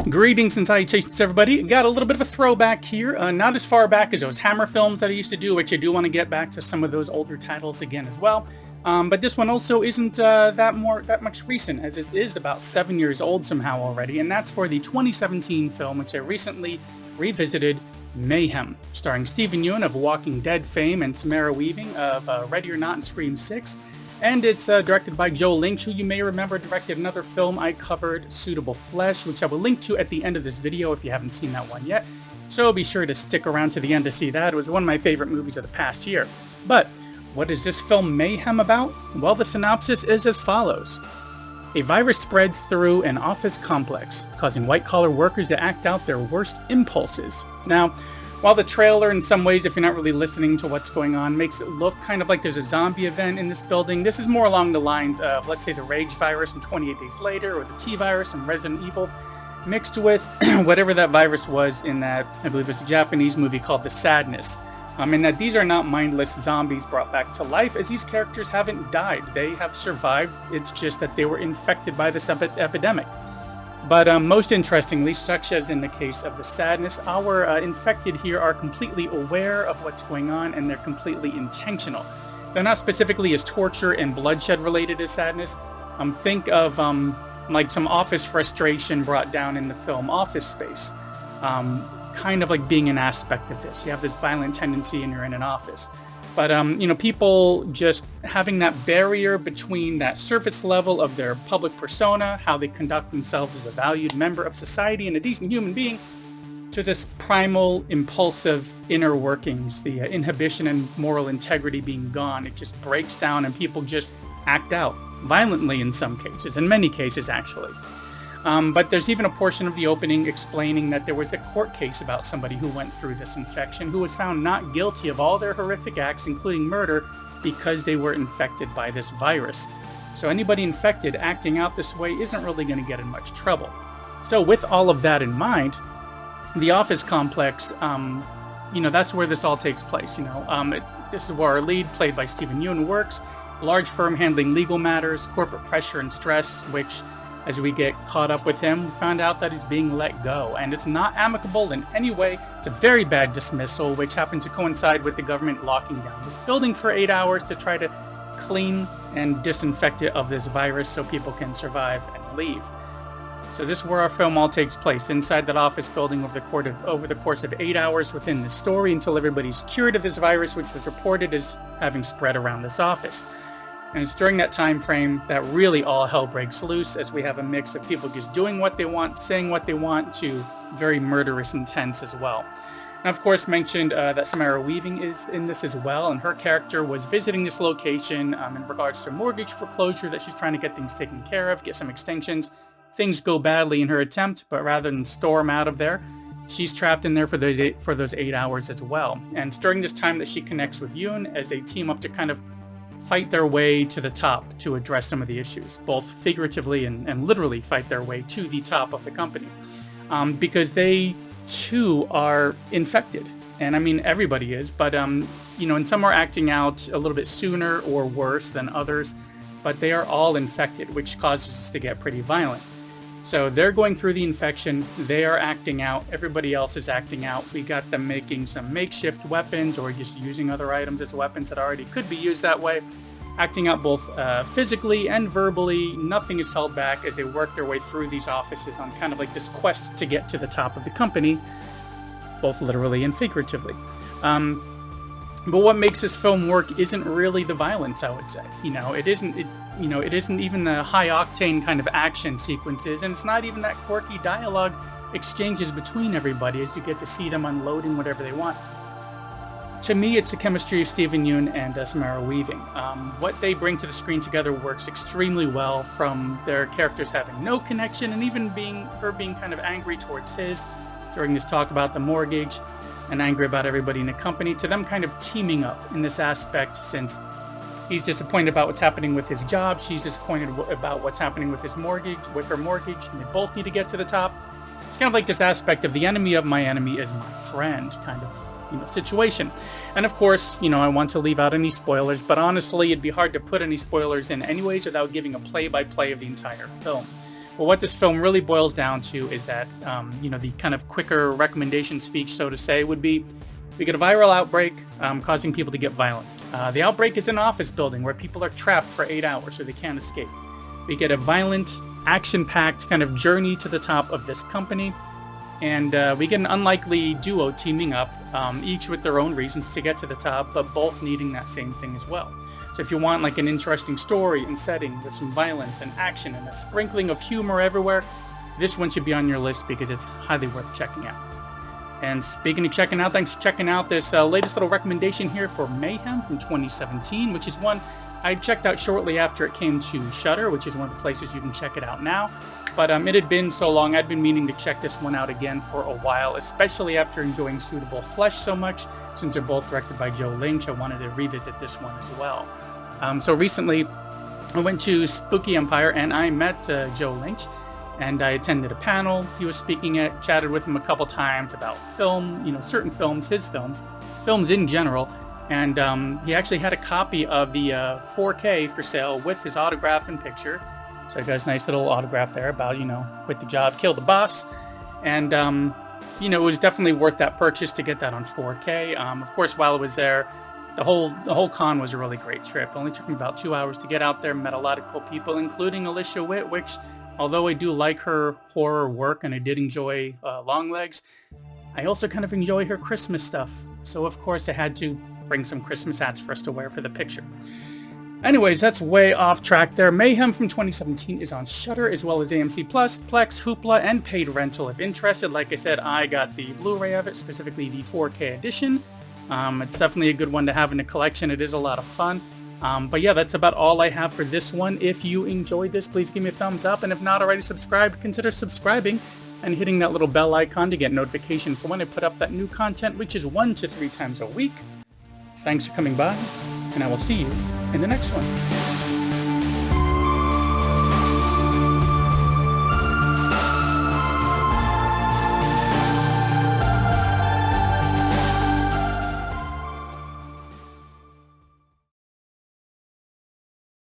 Greetings and salutations, everybody. Got a little bit of a throwback here. Not as far back as those Hammer films that I used to do, which I do want to get back to some of those older titles again as well. But this one also isn't that much recent, as it is about 7 years old somehow already, and that's for the 2017 film, which I recently revisited, Mayhem, starring Steven Yeun of Walking Dead fame and Samara Weaving of Ready or Not and Scream 6. And it's directed by Lynch, who you may remember directed another film I covered, Suitable Flesh, which I will link to at the end of this video if you haven't seen that one yet. So be sure to stick around to the end to see that. It was one of my favorite movies of the past year. But what is this film Mayhem about? Well, the synopsis is as follows. A virus spreads through an office complex, causing white-collar workers to act out their worst impulses. Now, while the trailer, in some ways, if you're not really listening to what's going on, makes it look kind of like there's a zombie event in this building, this is more along the lines of, let's say, the Rage virus from 28 Days Later, or the T virus from Resident Evil, mixed with whatever that virus was in that, I believe it's a Japanese movie called The Sadness. And that these are not mindless zombies brought back to life, as these characters haven't died. They have survived. It's just that they were infected by this epidemic. But most interestingly, such as in the case of The Sadness, our infected here are completely aware of what's going on, and they're completely intentional. They're not specifically as torture and bloodshed related as Sadness. Think of like some office frustration brought down in the film Office Space. Kind of like being an aspect of this. You have this violent tendency and you're in an office. But, people just having that barrier between that surface level of their public persona, how they conduct themselves as a valued member of society and a decent human being, to this primal, impulsive inner workings, the inhibition and moral integrity being gone. It just breaks down and people just act out violently in some cases, in many cases actually. But there's even a portion of the opening explaining that there was a court case about somebody who went through this infection who was found not guilty of all their horrific acts, including murder, because they were infected by this virus. So anybody infected acting out this way isn't really going to get in much trouble. So with all of that in mind, the office complex, that's where this all takes place. This is where our lead, played by Steven Yeun, works. A large firm handling legal matters, corporate pressure and stress, which, as we get caught up with him, we found out that he's being let go. And it's not amicable in any way. It's a very bad dismissal, which happens to coincide with the government locking down this building for 8 hours to try to clean and disinfect it of this virus so people can survive and leave. So this is where our film all takes place, inside that office building over the course of 8 hours within the story, until everybody's cured of this virus, which was reported as having spread around this office. And it's during that time frame that really all hell breaks loose, as we have a mix of people just doing what they want, saying what they want, to very murderous intents as well. And of course, mentioned that Samara Weaving is in this as well, and her character was visiting this location in regards to mortgage foreclosure, that she's trying to get things taken care of, get some extensions. Things go badly in her attempt, but rather than storm out of there, she's trapped in there for those 8 hours as well. And it's during this time that she connects with Yoon as they team up to kind of fight their way to the top to address some of the issues, both figuratively and literally fight their way to the top of the company, because they too are infected. And I mean, everybody is, but and some are acting out a little bit sooner or worse than others, but they are all infected, which causes us to get pretty violent. So they're going through the infection, they are acting out, everybody else is acting out. We got them making some makeshift weapons, or just using other items as weapons that already could be used that way. Acting out both physically and verbally. Nothing is held back as they work their way through these offices on kind of like this quest to get to the top of the company, both literally and figuratively. But what makes this film work isn't really the violence, I would say. It isn't even the high-octane kind of action sequences, and it's not even that quirky dialogue exchanges between everybody as you get to see them unloading whatever they want. To me, it's the chemistry of Steven Yeun and Samara Weaving. What they bring to the screen together works extremely well, from their characters having no connection, and even her being kind of angry towards his during this talk about the mortgage, and angry about everybody in the company, to them kind of teaming up in this aspect, since he's disappointed about what's happening with his job, she's disappointed about what's happening with her mortgage, and they both need to get to the top. It's kind of like this aspect of the enemy of my enemy is my friend kind of situation. And of course, I want to leave out any spoilers, but honestly, it'd be hard to put any spoilers in anyways without giving a play-by-play of the entire film. But what this film really boils down to is that, you know, the kind of quicker recommendation speech, so to say, would be we get a viral outbreak causing people to get violent. The outbreak is in an office building where people are trapped for 8 hours so they can't escape. We get a violent, action-packed kind of journey to the top of this company. And we get an unlikely duo teaming up, each with their own reasons to get to the top, but both needing that same thing as well. So if you want like an interesting story and setting with some violence and action and a sprinkling of humor everywhere, this one should be on your list because it's highly worth checking out. And speaking of checking out, thanks for checking out this latest little recommendation here for Mayhem from 2017, which is one I checked out shortly after it came to Shudder, which is one of the places you can check it out now. But it had been so long, I'd been meaning to check this one out again for a while, especially after enjoying Suitable Flesh so much. Since they're both directed by Joe Lynch, I wanted to revisit this one as well. So recently, I went to Spooky Empire and I met Joe Lynch, and I attended a panel he was speaking at, chatted with him a couple times about film, you know, certain films, his films in general. And he actually had a copy of the 4K for sale with his autograph and picture. So I got a nice little autograph there about, you know, quit the job, kill the boss. And, you know, it was definitely worth that purchase to get that on 4K. Of course, while I was there, the whole con was a really great trip. It only took me about 2 hours to get out there, met a lot of cool people, including Alicia Witt, which, although I do like her horror work and I did enjoy Longlegs, I also kind of enjoy her Christmas stuff. So, of course, I had to bring some Christmas hats for us to wear for the picture. Anyways, that's way off track there. Mayhem from 2017 is on Shudder, as well as AMC+, Plex, Hoopla, and paid rental if interested. Like I said, I got the Blu-ray of it, specifically the 4K edition. It's definitely a good one to have in a collection. It is a lot of fun. But yeah, that's about all I have for this one. If you enjoyed this, please give me a thumbs up. And if not already subscribed, consider subscribing and hitting that little bell icon to get notification for when I put up that new content, which is 1 to 3 times a week. Thanks for coming by, and I will see you in the next one.